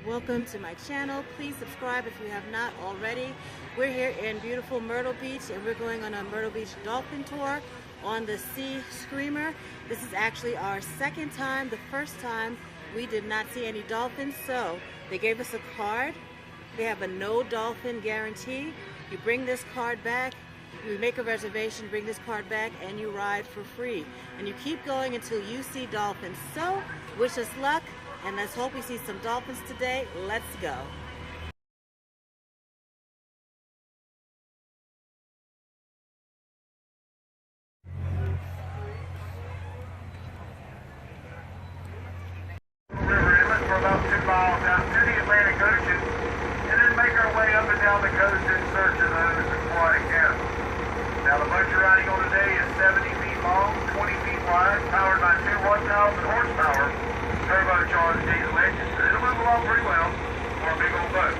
Welcome to my channel. Please subscribe if you have not already. We're here in beautiful Myrtle Beach and we're going on a Myrtle Beach Dolphin tour on the Sea Screamer. This is actually our second time. The first time we did not see any dolphins, so they gave us a card. They have a no dolphin guarantee. You bring this card back, you make a reservation, bring this card back, and you ride for free. And you keep going until you see dolphins. So, wish us luck, and let's hope we see some dolphins today. Let's go. River Inlet for about 2 miles out to the Atlantic Ocean, and then make our way up and down the coast in search of those aquatic animals. Now the boat you're riding on today is 70 feet long, 20 feet wide, powered by two 1,000 horsepower turbocharged diesel engines. So it'll move along pretty well for a big old boat.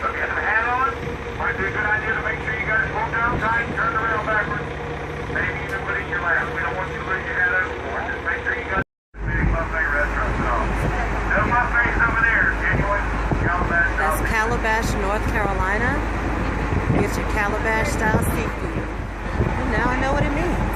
So if you have a hat on, might be a good idea to make sure you got it pulled down tight, turn around backwards, maybe even put it in your lap. We don't want you to lose your hat overboard. Just make sure you got big buffet restaurants and all. No buffets over there, genuine Calabash. That's Calabash, North Carolina. Get your Calabash style seafood. And now I know what it means.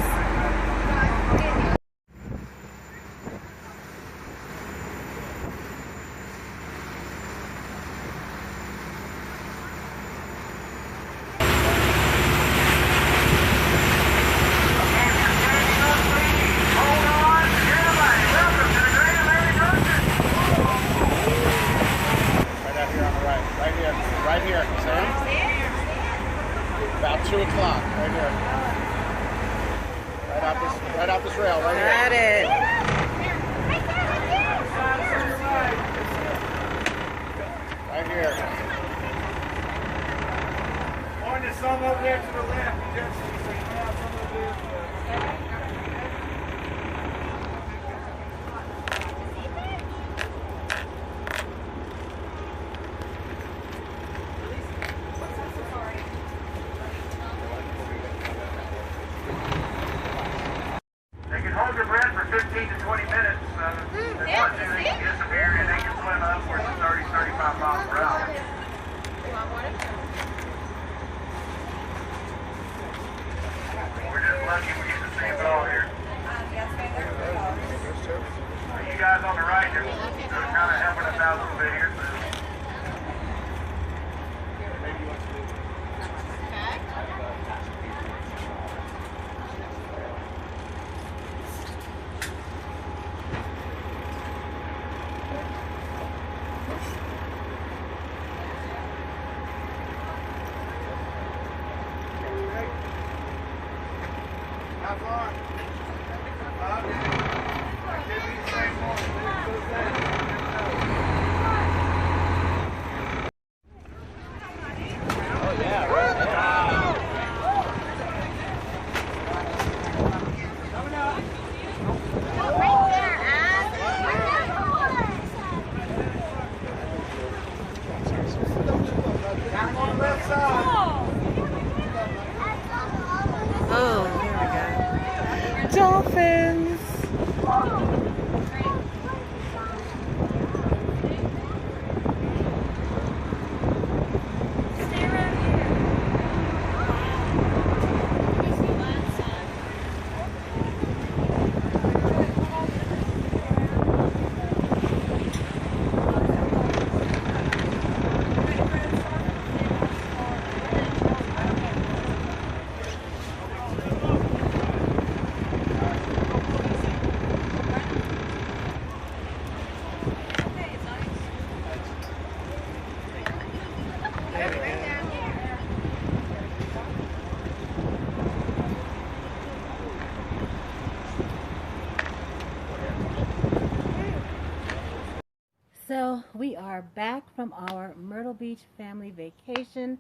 Right here, see? About 2 o'clock, right here. Right off this rail, right here. Got it. Right here. Or there's some over there to the left. You just see some over there. Hold your breath for 15 to 20 minutes. Once they disappear and they can swim upwards of 30, 35 miles per hour. We're just lucky we get to see them all here. You guys on the right, you're kind of helping us out a little bit here. How far? Oh yeah, right there. Oh, here we go. Dolphins! So we are back from our Myrtle Beach family vacation.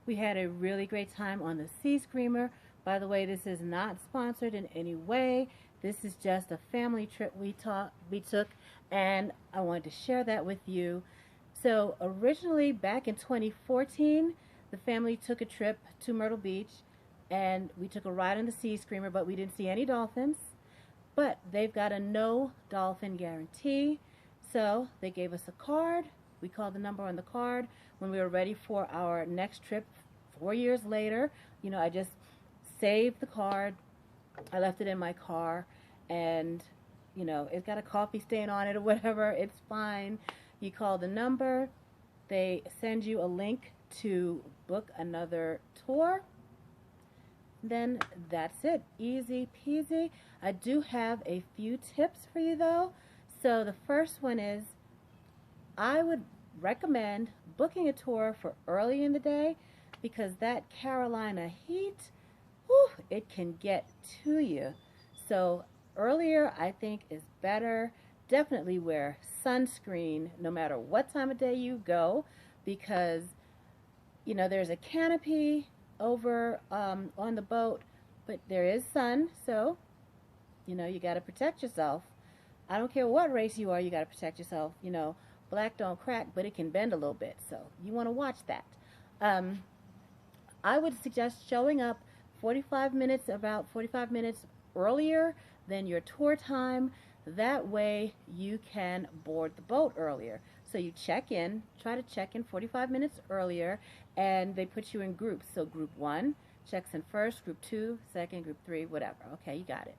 We had a really great time on the Sea Screamer. By the way, this is not sponsored in any way. This is just a family trip we took, and I wanted to share that with you. So originally back in 2014, the family took a trip to Myrtle Beach and we took a ride on the Sea Screamer, but we didn't see any dolphins. But they've got a no dolphin guarantee. So they gave us a card, We called the number on the card when we were ready for our next trip 4 years later. You know, I just saved the card. I left it in my car, and you know, it's got a coffee stain on it or whatever. It's fine. You call the number. They send you a link to book another tour. Then that's it. Easy peasy. I do have a few tips for you though. So the first one is, I would recommend booking a tour for early in the day, because that Carolina heat, whew, it can get to you. So earlier, I think, is better. Definitely wear sunscreen no matter what time of day you go, because, you know, there's a canopy over on the boat, but there is sun, so, you know, you got to protect yourself. I don't care what race you are, you got to protect yourself. You know, black don't crack, but it can bend a little bit, so you want to watch that. I would suggest showing up about 45 minutes earlier than your tour time. That way you can board the boat earlier. So you check in, try to check in 45 minutes earlier, and they put you in groups. So group 1 checks in first, group 2 second, group 3 whatever. Okay, you got it.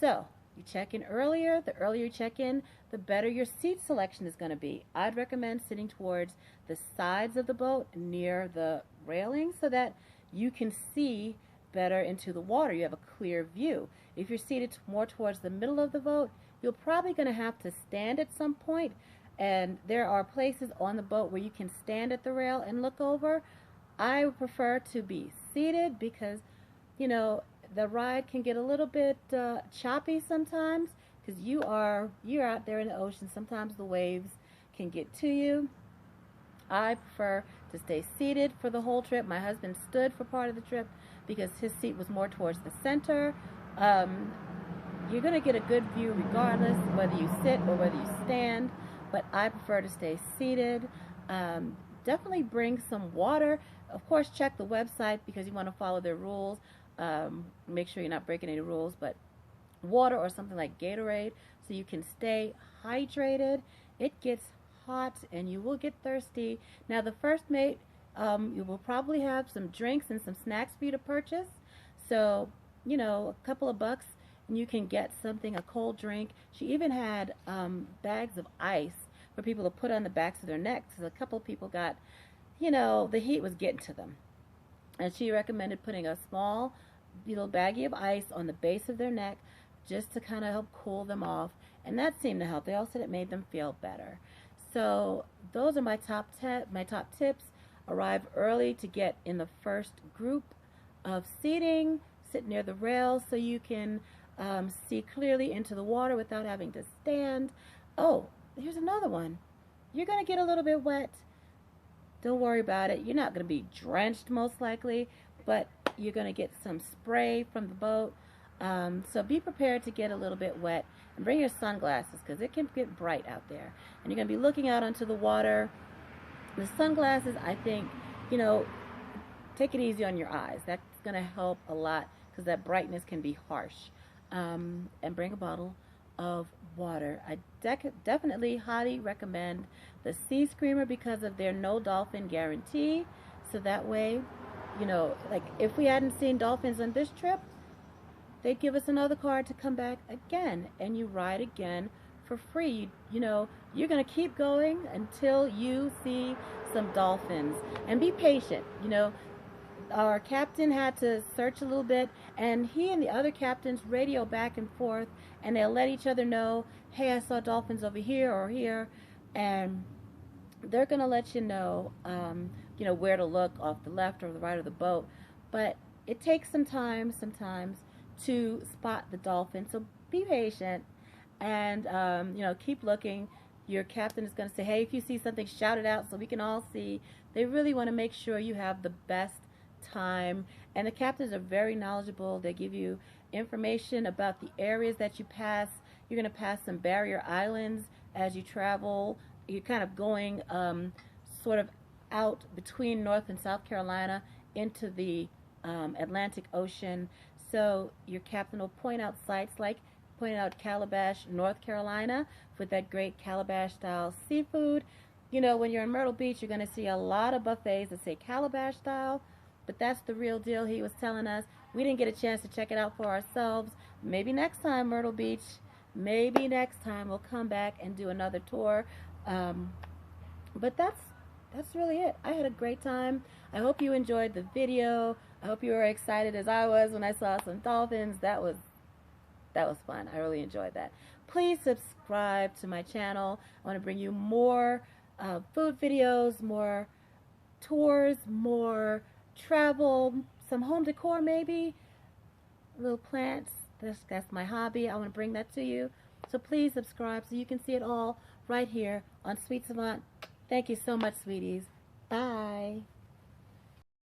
So you check in earlier. The earlier you check in, the better your seat selection is going to be. I'd recommend sitting towards the sides of the boat near the railing so that you can see better into the water. You have a clear view. If you're seated more towards the middle of the boat, you're probably going to have to stand at some point, and there are places on the boat where you can stand at the rail and look over. I would prefer to be seated because, you know, the ride can get a little bit choppy sometimes, because you're out there in the ocean. Sometimes the waves can get to you. I prefer to stay seated for the whole trip. My husband stood for part of the trip because his seat was more towards the center. You're going to get a good view regardless whether you sit or whether you stand, but I prefer to stay seated. Definitely bring some water. Of course, check the website because you want to follow their rules. Make sure you're not breaking any rules, but water or something like Gatorade so you can stay hydrated. It gets hot and you will get thirsty. Now the first mate, you will probably have some drinks and some snacks for you to purchase. So, you know, a couple of bucks and you can get something, a cold drink. She even had bags of ice for people to put on the backs of their necks. So a couple of people got, you know, the heat was getting to them. And she recommended putting a small, you know, baggie of ice on the base of their neck just to kind of help cool them off. And that seemed to help. They all said it made them feel better. So those are my top tips. Arrive early to get in the first group of seating. Sit near the rail so you can see clearly into the water without having to stand. Oh, here's another one. You're going to get a little bit wet. Don't worry about it. You're not going to be drenched most likely, but you're going to get some spray from the boat. So be prepared to get a little bit wet, and bring your sunglasses because it can get bright out there. And you're going to be looking out onto the water. The sunglasses, I think, you know, take it easy on your eyes. That's going to help a lot because that brightness can be harsh. And bring a bottle of water. I definitely highly recommend the Sea Screamer because of their no dolphin guarantee. So that way, you know, like if we hadn't seen dolphins on this trip, they'd give us another card to come back again and you ride again for free. You know, you're going to keep going until you see some dolphins. And be patient. You know, our captain had to search a little bit, and he and the other captains radio back and forth, and they'll let each other know, hey, I saw dolphins over here or here, and they're going to let you know, you know, where to look off the left or the right of the boat. But it takes some time sometimes to spot the dolphin, so be patient and, you know, keep looking. Your captain is going to say, hey, if you see something, shout it out so we can all see. They really want to make sure you have the best time, and the captains are very knowledgeable. They give you information about the areas that you pass. You're going to pass some barrier islands as you travel. You're kind of going sort of out between North and South Carolina into the Atlantic Ocean. So your captain will point out sites like pointed out Calabash, North Carolina, with that great Calabash style seafood. You know, when you're in Myrtle Beach, you're going to see a lot of buffets that say calabash style, but that's the real deal, he was telling us. We didn't get a chance to check it out for ourselves. Maybe next time, Myrtle Beach. Maybe next time we'll come back and do another tour. But that's really it. I had a great time. I hope you enjoyed the video. I hope you were excited as I was when I saw some dolphins. That was fun. I really enjoyed that. Please subscribe to my channel. I want to bring you more food videos, more tours, more travel, some home decor maybe, little plants. That's my hobby. I want to bring that to you. So please subscribe so you can see it all right here on Sweet Savant. Thank you so much, sweeties. Bye.